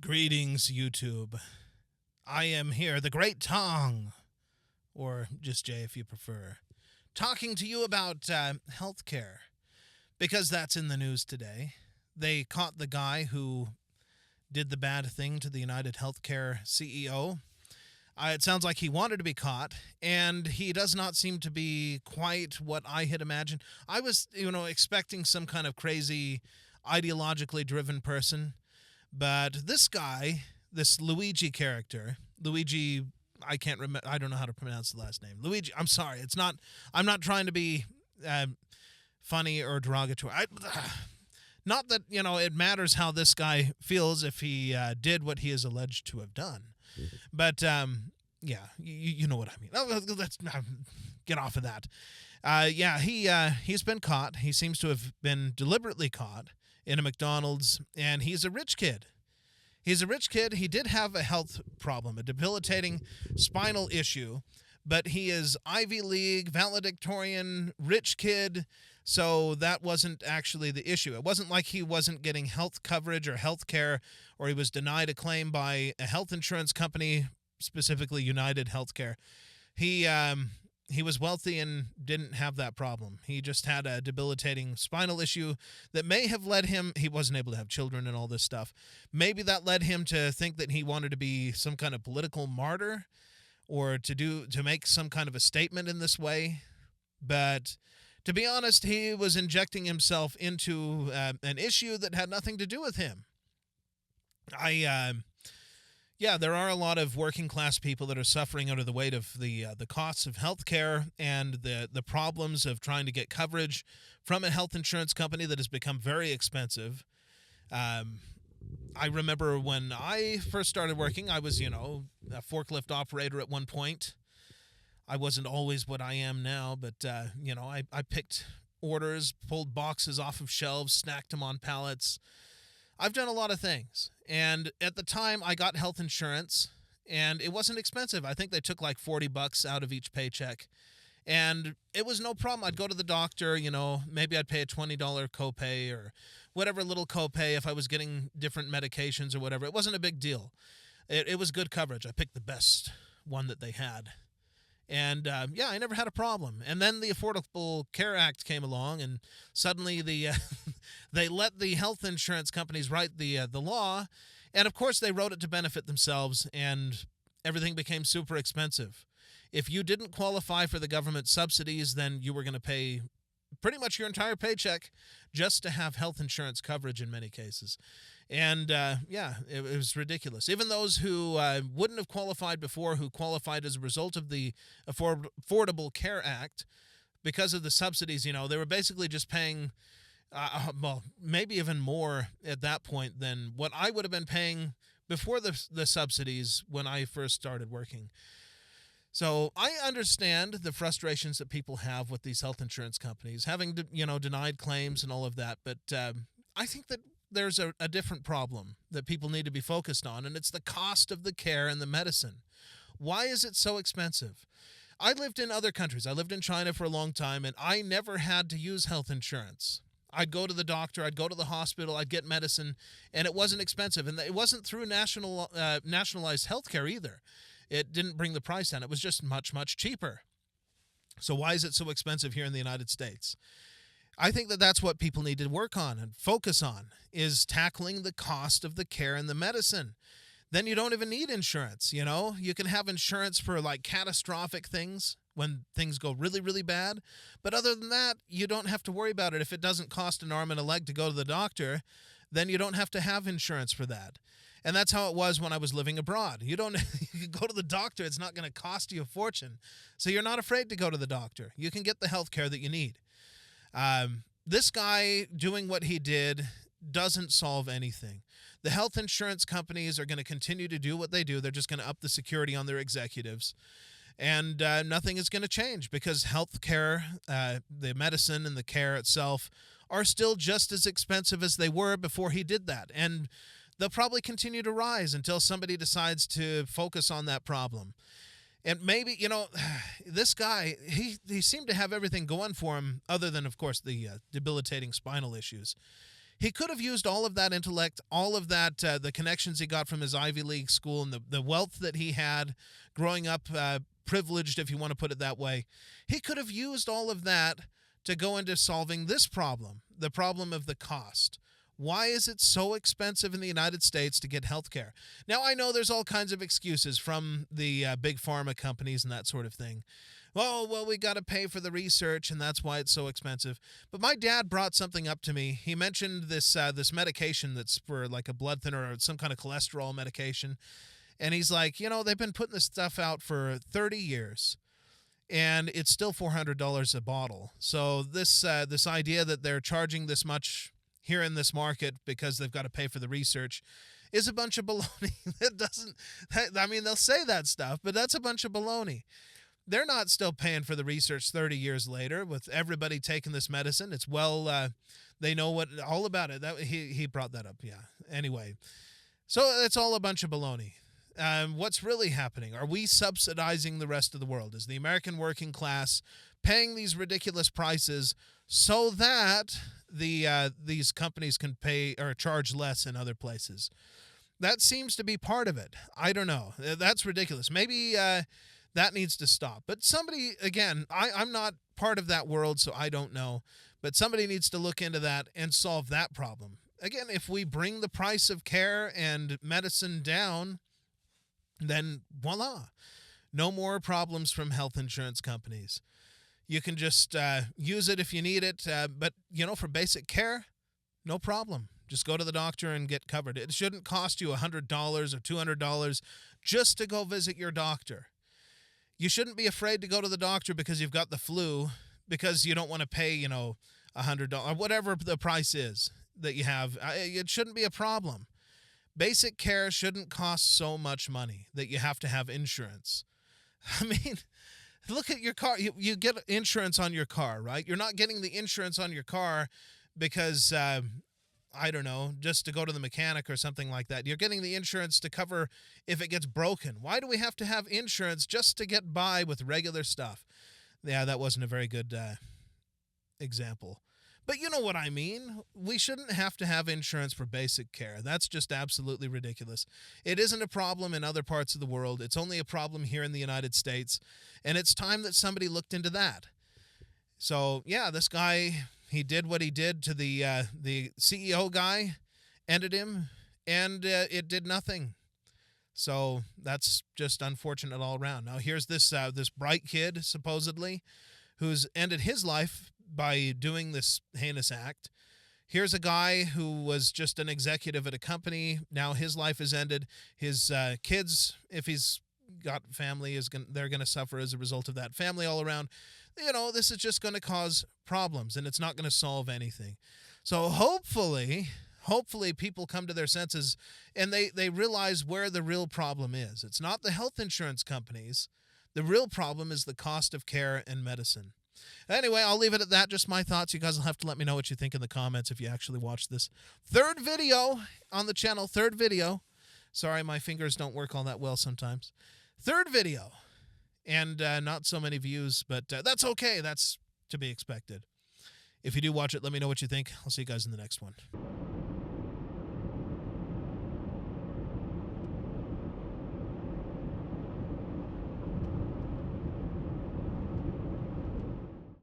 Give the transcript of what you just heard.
Greetings, YouTube. I am here, the Great Tong, or just Jay if you prefer, talking to you about healthcare, because that's in the news today. They caught the guy who did the bad thing to the United Healthcare CEO. It sounds like he wanted to be caught, and he does not seem to be quite what I had imagined. I was, expecting some kind of crazy, ideologically driven person. But this guy, this Luigi character, Luigi, I can't remember. I don't know how to pronounce the last name. Luigi. I'm sorry. It's not. I'm not trying to be funny or derogatory. Not that it matters how this guy feels if he did what he is alleged to have done. But yeah, you know what I mean. Let's get off of that. He's been caught. He seems to have been deliberately caught in a McDonald's, and he's a rich kid. He's a rich kid. He did have a health problem, a debilitating spinal issue, but he is Ivy League, valedictorian, rich kid, so that wasn't actually the issue. It wasn't like he wasn't getting health coverage or health care, or he was denied a claim by a health insurance company, specifically United Healthcare. He was wealthy and didn't have that problem. He just had a debilitating spinal issue that may have led him, he wasn't able to have children and all this stuff. Maybe that led him to think that he wanted to be some kind of political martyr or to make some kind of a statement in this way. But to be honest, he was injecting himself into an issue that had nothing to do with him. There are a lot of working class people that are suffering under the weight of the costs of healthcare and the problems of trying to get coverage from a health insurance company that has become very expensive. I remember when I first started working, I was, a forklift operator at one point. I wasn't always what I am now, but, I picked orders, pulled boxes off of shelves, stacked them on pallets. I've done a lot of things, and at the time I got health insurance, and it wasn't expensive. I think they took like $40 out of each paycheck, and it was no problem. I'd go to the doctor, maybe I'd pay a $20 copay or whatever little copay if I was getting different medications or whatever. It wasn't a big deal. It was good coverage. I picked the best one that they had. And, I never had a problem. And then the Affordable Care Act came along, and suddenly they let the health insurance companies write the law. And, of course, they wrote it to benefit themselves, and everything became super expensive. If you didn't qualify for the government subsidies, then you were going to pay pretty much your entire paycheck just to have health insurance coverage in many cases. And, it was ridiculous. Even those who wouldn't have qualified before, who qualified as a result of the Affordable Care Act, because of the subsidies, they were basically just paying, maybe even more at that point than what I would have been paying before the subsidies when I first started working. So I understand the frustrations that people have with these health insurance companies, having, denied claims and all of that, but I think that there's a different problem that people need to be focused on, and it's the cost of the care and the medicine. Why is it so expensive? I lived in other countries. I lived in China for a long time, and I never had to use health insurance. I'd go to the doctor, I'd go to the hospital, I'd get medicine, and it wasn't expensive. And it wasn't through nationalized health care either. It didn't bring the price down. It was just much, much cheaper. So why is it so expensive here in the United States? I think that that's what people need to work on and focus on, is tackling the cost of the care and the medicine. Then you don't even need insurance, You can have insurance for like catastrophic things when things go really, really bad. But other than that, you don't have to worry about it. If it doesn't cost an arm and a leg to go to the doctor, then you don't have to have insurance for that. And that's how it was when I was living abroad. You can go to the doctor. It's not going to cost you a fortune. So you're not afraid to go to the doctor. You can get the health care that you need. This guy doing what he did doesn't solve anything. The health insurance companies are going to continue to do what they do. They're just going to up the security on their executives. And nothing is going to change because health care, the medicine and the care itself are still just as expensive as they were before he did that. And they'll probably continue to rise until somebody decides to focus on that problem. And maybe, this guy, he seemed to have everything going for him other than, of course, the debilitating spinal issues. He could have used all of that intellect, all of that, the connections he got from his Ivy League school and the wealth that he had growing up, privileged, if you want to put it that way. He could have used all of that to go into solving this problem, the problem of the cost. Why is it so expensive in the United States to get health care? Now, I know there's all kinds of excuses from the big pharma companies and that sort of thing. Oh, well, we got to pay for the research, and that's why it's so expensive. But my dad brought something up to me. He mentioned this medication that's for like a blood thinner or some kind of cholesterol medication. And he's like, they've been putting this stuff out for 30 years, and it's still $400 a bottle. So this idea that they're charging this much here in this market because they've got to pay for the research is a bunch of baloney. They'll say that stuff, but that's a bunch of baloney. They're not still paying for the research 30 years later with everybody taking this medicine. It's they know all about it. He brought that up, yeah. Anyway, so it's all a bunch of baloney. What's really happening? Are we subsidizing the rest of the world? Is the American working class paying these ridiculous prices so that these companies can pay or charge less in other places? That seems to be part of it. I don't know. That's ridiculous. Maybe that needs to stop. But somebody, again, I'm not part of that world, so I don't know. But somebody needs to look into that and solve that problem. Again, if we bring the price of care and medicine down, then voila, no more problems from health insurance companies. You can just use it if you need it. But, for basic care, no problem. Just go to the doctor and get covered. It shouldn't cost you $100 or $200 just to go visit your doctor. You shouldn't be afraid to go to the doctor because you've got the flu, because you don't want to pay, $100 or whatever the price is that you have. It shouldn't be a problem. Basic care shouldn't cost so much money that you have to have insurance. I mean, look at your car. You get insurance on your car, right? You're not getting the insurance on your car because, I don't know, just to go to the mechanic or something like that. You're getting the insurance to cover if it gets broken. Why do we have to have insurance just to get by with regular stuff? Yeah, that wasn't a very good example. But you know what I mean. We shouldn't have to have insurance for basic care. That's just absolutely ridiculous. It isn't a problem in other parts of the world. It's only a problem here in the United States. And it's time that somebody looked into that. So, yeah, this guy, he did what he did to the CEO guy, ended him, and it did nothing. So that's just unfortunate all around. Now, here's this bright kid, supposedly, who's ended his life by doing this heinous act. Here's a guy who was just an executive at a company. Now his life is ended. His kids, if he's got family, they're going to suffer as a result of that. Family all around. This is just going to cause problems, and it's not going to solve anything. So hopefully people come to their senses and they realize where the real problem is. It's not the health insurance companies. The real problem is the cost of care and medicine. Anyway, I'll leave it at that. Just my thoughts. You guys will have to let me know what you think in the comments if you actually watched this third video on the channel. Third video. Sorry, my fingers don't work all that well sometimes. Third video. And not so many views, but that's okay. That's to be expected. If you do watch it, let me know what you think. I'll see you guys in the next one.